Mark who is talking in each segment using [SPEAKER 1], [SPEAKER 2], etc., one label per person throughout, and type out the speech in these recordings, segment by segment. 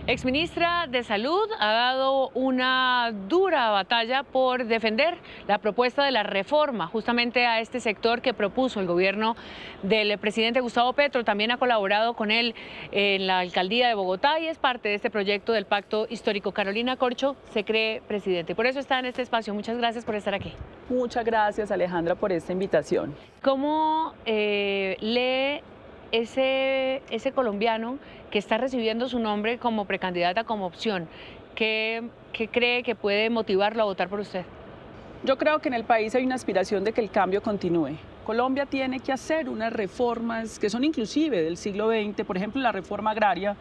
[SPEAKER 1] Exministra de Salud ha dado una dura batalla por defender la propuesta de la reforma justamente a este sector que propuso el gobierno del presidente Gustavo Petro. También ha colaborado con él en la alcaldía de Bogotá y es parte de este proyecto del Pacto Histórico. Carolina Corcho se cree presidente. Por eso está en este espacio. Muchas gracias por estar aquí.
[SPEAKER 2] Muchas gracias, Alejandra, por esta invitación.
[SPEAKER 1] ¿Cómo lee ese colombiano que está recibiendo su nombre como precandidata, como opción? ¿Qué cree que puede motivarlo a votar por usted?
[SPEAKER 2] Yo creo que en el país hay una aspiración de que el cambio continúe. Colombia tiene que hacer unas reformas que son inclusive del siglo XX. Por ejemplo, la reforma agraria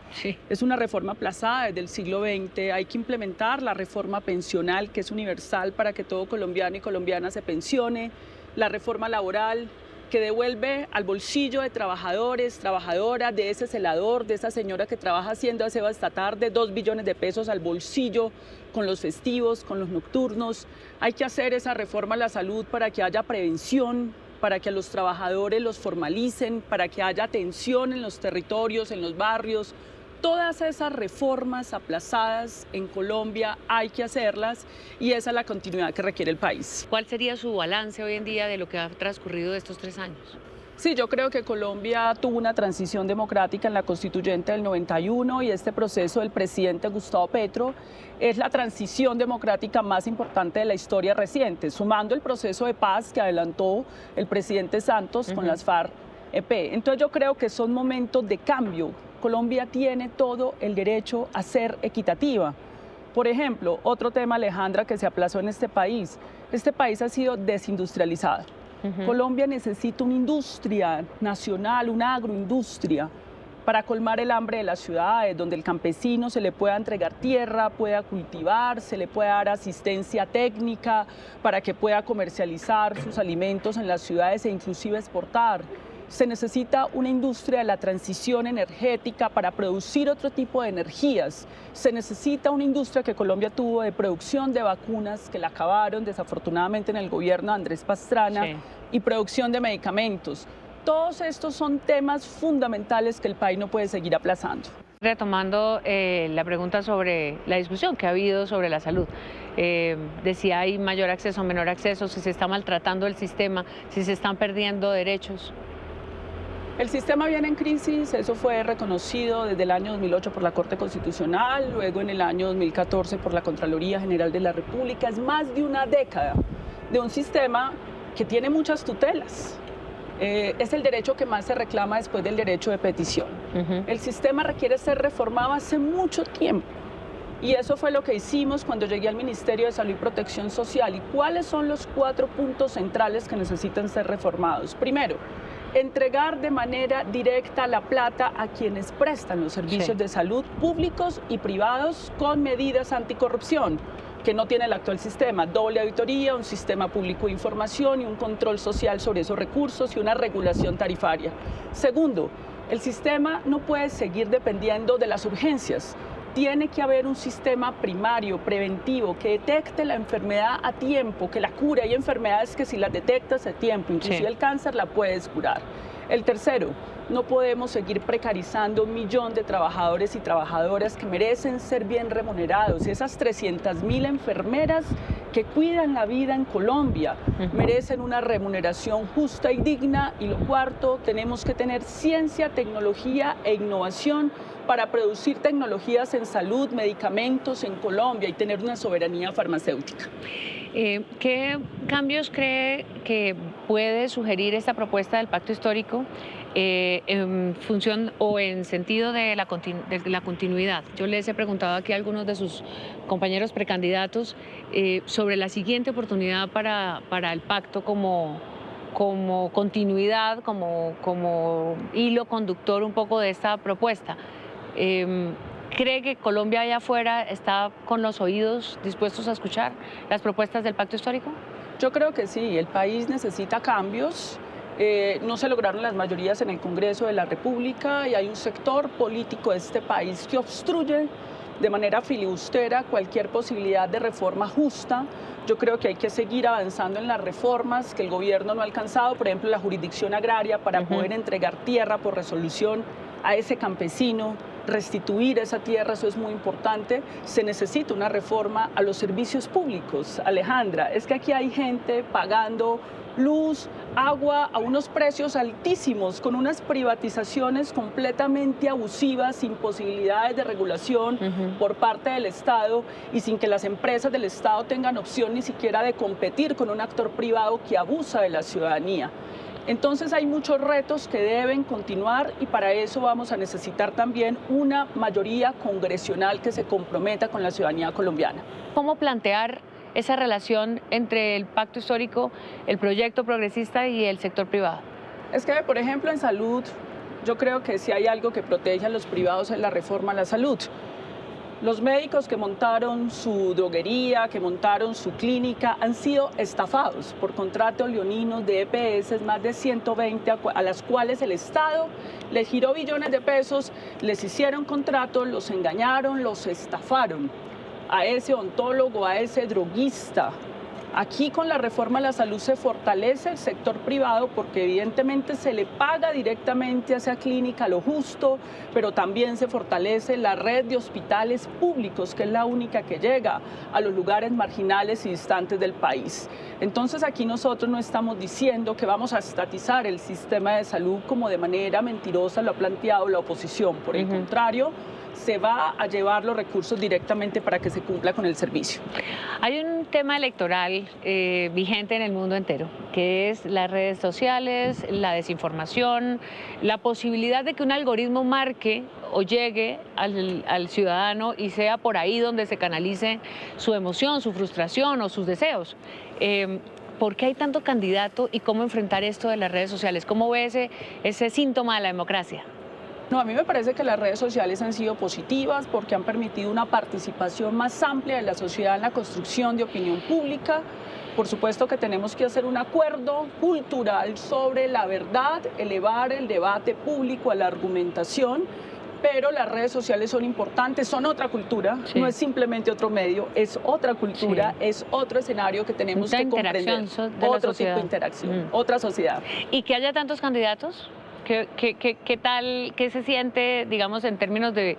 [SPEAKER 2] es una reforma aplazada desde el siglo XX. Hay que implementar la reforma pensional, que es universal para que todo colombiano y colombiana se pensione. La reforma laboral, que devuelve al bolsillo de trabajadores, trabajadoras, de ese celador, de esa señora que trabaja haciendo aseo hasta tarde, 2 billones de pesos al bolsillo con los festivos, con los nocturnos. Hay que hacer esa reforma a la salud para que haya prevención, para que a los trabajadores los formalicen, para que haya atención en los territorios, en los barrios. Todas esas reformas aplazadas en Colombia hay que hacerlas y esa es la continuidad que requiere el país.
[SPEAKER 1] ¿Cuál sería su balance hoy en día de lo que ha transcurrido de estos 3 años?
[SPEAKER 2] Sí, yo creo que Colombia tuvo una transición democrática en la constituyente del 91 y este proceso del presidente Gustavo Petro es la transición democrática más importante de la historia reciente, sumando el proceso de paz que adelantó el presidente Santos con las FARC-EP. Entonces yo creo que son momentos de cambio. Colombia tiene todo el derecho a ser equitativa. Por ejemplo, otro tema, Alejandra, que se aplazó en este país ha sido desindustrializado. Colombia necesita una industria nacional, una agroindustria, para colmar el hambre de las ciudades, donde el campesino se le pueda entregar tierra, pueda cultivar, se le pueda dar asistencia técnica para que pueda comercializar sus alimentos en las ciudades e inclusive exportar. Se necesita una industria de la transición energética para producir otro tipo de energías. Se necesita una industria que Colombia tuvo de producción de vacunas, que la acabaron desafortunadamente en el gobierno de Andrés Pastrana, y producción de medicamentos. Todos estos son temas fundamentales que el país no puede seguir aplazando.
[SPEAKER 1] Retomando la pregunta sobre la discusión que ha habido sobre la salud, de si hay mayor acceso o menor acceso, si se está maltratando el sistema, si se están perdiendo derechos.
[SPEAKER 2] El sistema viene en crisis, eso fue reconocido desde el año 2008 por la Corte Constitucional, luego en el año 2014 por la Contraloría General de la República. Es más de una década de un sistema que tiene muchas tutelas. Es el derecho que más se reclama después del derecho de petición. El sistema requiere ser reformado hace mucho tiempo. Y eso fue lo que hicimos cuando llegué al Ministerio de Salud y Protección Social. ¿Y cuáles son los 4 puntos centrales que necesitan ser reformados? Primero, entregar de manera directa la plata a quienes prestan los servicios de salud públicos y privados con medidas anticorrupción, que no tiene el actual sistema, doble auditoría, un sistema público de información y un control social sobre esos recursos y una regulación tarifaria. Segundo, el sistema no puede seguir dependiendo de las urgencias. Tiene que haber un sistema primario, preventivo, que detecte la enfermedad a tiempo, que la cure. Hay enfermedades que si las detectas a tiempo, inclusive el cáncer, la puedes curar. El tercero, no podemos seguir precarizando 1 millón de trabajadores y trabajadoras que merecen ser bien remunerados. Esas 300.000 enfermeras que cuidan la vida en Colombia merecen una remuneración justa y digna. Y lo cuarto, tenemos que tener ciencia, tecnología e innovación para producir tecnologías en salud, medicamentos en Colombia y tener una soberanía farmacéutica.
[SPEAKER 1] ¿Qué cambios cree que puede sugerir esta propuesta del Pacto Histórico en función o en sentido de la continuidad? Yo les he preguntado aquí a algunos de sus compañeros precandidatos sobre la siguiente oportunidad para el pacto como continuidad, como hilo conductor un poco de esta propuesta. ¿Cree que Colombia allá afuera está con los oídos dispuestos a escuchar las propuestas del Pacto Histórico?
[SPEAKER 2] Yo creo que sí, el país necesita cambios. No se lograron las mayorías en el Congreso de la República y hay un sector político de este país que obstruye de manera filibustera cualquier posibilidad de reforma justa. Yo creo que hay que seguir avanzando en las reformas que el gobierno no ha alcanzado, por ejemplo, la jurisdicción agraria para poder entregar tierra por resolución a ese campesino, restituir esa tierra, eso es muy importante. Se necesita una reforma a los servicios públicos. Alejandra, es que aquí hay gente pagando luz, agua a unos precios altísimos, con unas privatizaciones completamente abusivas, sin posibilidades de regulación por parte del Estado y sin que las empresas del Estado tengan opción ni siquiera de competir con un actor privado que abusa de la ciudadanía. Entonces hay muchos retos que deben continuar y para eso vamos a necesitar también una mayoría congresional que se comprometa con la ciudadanía colombiana.
[SPEAKER 1] ¿Cómo plantear esa relación entre el pacto histórico, el proyecto progresista y el sector privado?
[SPEAKER 2] Es que, por ejemplo, en salud, yo creo que si hay algo que protege a los privados es la reforma a la salud. Los médicos que montaron su droguería, que montaron su clínica, han sido estafados por contratos leoninos de EPS, más de 120, a las cuales el Estado les giró billones de pesos, les hicieron contratos, los engañaron, los estafaron. A ese odontólogo, a ese droguista. Aquí con la reforma a la salud se fortalece el sector privado porque evidentemente se le paga directamente a esa clínica lo justo, pero también se fortalece la red de hospitales públicos, que es la única que llega a los lugares marginales y distantes del país. Entonces aquí nosotros no estamos diciendo que vamos a estatizar el sistema de salud como de manera mentirosa lo ha planteado la oposición. Por el contrario, se va a llevar los recursos directamente para que se cumpla con el servicio.
[SPEAKER 1] Hay un tema electoral vigente en el mundo entero, que es las redes sociales, la desinformación, la posibilidad de que un algoritmo marque o llegue al ciudadano y sea por ahí donde se canalice su emoción, su frustración o sus deseos. ¿Por qué hay tanto candidato y cómo enfrentar esto de las redes sociales? ¿Cómo ve ese síntoma de la democracia?
[SPEAKER 2] No, a mí me parece que las redes sociales han sido positivas porque han permitido una participación más amplia de la sociedad en la construcción de opinión pública. Por supuesto que tenemos que hacer un acuerdo cultural sobre la verdad, elevar el debate público a la argumentación, pero las redes sociales son importantes, son otra cultura, no es simplemente otro medio, es otra cultura, es otro escenario que tenemos que comprender, otro tipo de interacción, otra sociedad.
[SPEAKER 1] ¿Y que haya tantos candidatos? ¿Qué tal, qué se siente, digamos, en términos de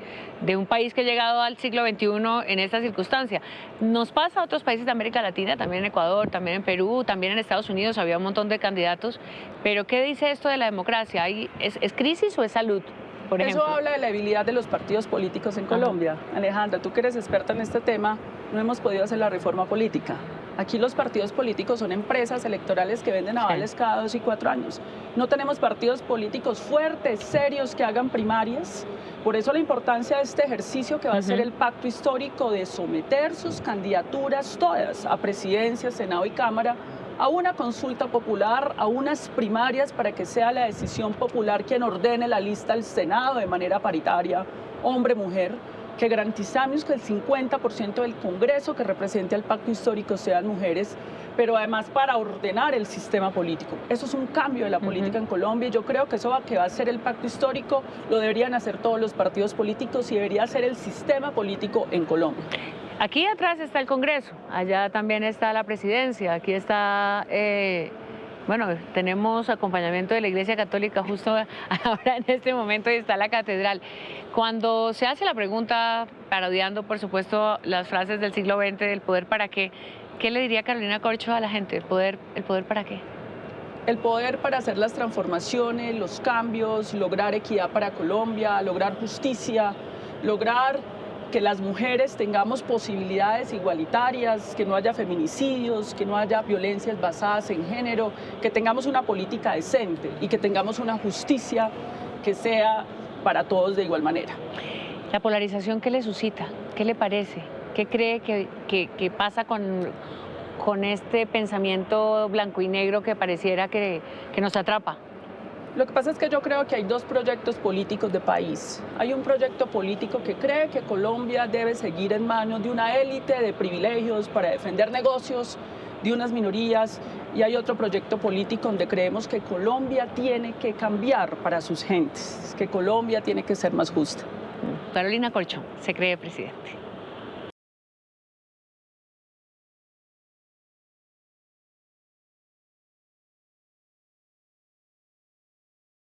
[SPEAKER 1] un país que ha llegado al siglo XXI en esta circunstancia? Nos pasa a otros países de América Latina, también en Ecuador, también en Perú, también en Estados Unidos, había un montón de candidatos, pero ¿qué dice esto de la democracia? ¿Es crisis o es salud? Por ejemplo.
[SPEAKER 2] Eso habla de la debilidad de los partidos políticos en Colombia. Alejandra, tú que eres experta en este tema, no hemos podido hacer la reforma política. Aquí los partidos políticos son empresas electorales que venden avales cada 2 y 4 años. No tenemos partidos políticos fuertes, serios, que hagan primarias. Por eso la importancia de este ejercicio que va a ser el pacto histórico de someter sus candidaturas todas a presidencia, Senado y Cámara a una consulta popular, a unas primarias para que sea la decisión popular quien ordene la lista al Senado de manera paritaria, hombre-mujer, que garantizamos que el 50% del Congreso que represente al pacto histórico sean mujeres, pero además para ordenar el sistema político. Eso es un cambio de la política en Colombia y yo creo que eso que va a ser el pacto histórico lo deberían hacer todos los partidos políticos y debería ser el sistema político en Colombia.
[SPEAKER 1] Aquí atrás está el Congreso, allá también está la presidencia, aquí está... Bueno, tenemos acompañamiento de la Iglesia Católica justo ahora en este momento y está la catedral. Cuando se hace la pregunta, parodiando por supuesto las frases del siglo XX, del poder para qué, ¿qué le diría Carolina Corcho a la gente? ¿El poder para qué?
[SPEAKER 2] El poder para hacer las transformaciones, los cambios, lograr equidad para Colombia, lograr justicia, lograr que las mujeres tengamos posibilidades igualitarias, que no haya feminicidios, que no haya violencias basadas en género, que tengamos una política decente y que tengamos una justicia que sea para todos de igual manera.
[SPEAKER 1] La polarización, ¿qué le suscita? ¿Qué le parece? ¿Qué cree que pasa con este pensamiento blanco y negro que pareciera que nos atrapa?
[SPEAKER 2] Lo que pasa es que yo creo que hay 2 proyectos políticos de país. Hay un proyecto político que cree que Colombia debe seguir en manos de una élite de privilegios para defender negocios de unas minorías y hay otro proyecto político donde creemos que Colombia tiene que cambiar para sus gentes, que Colombia tiene que ser más justa.
[SPEAKER 1] Carolina Corcho se cree presidente.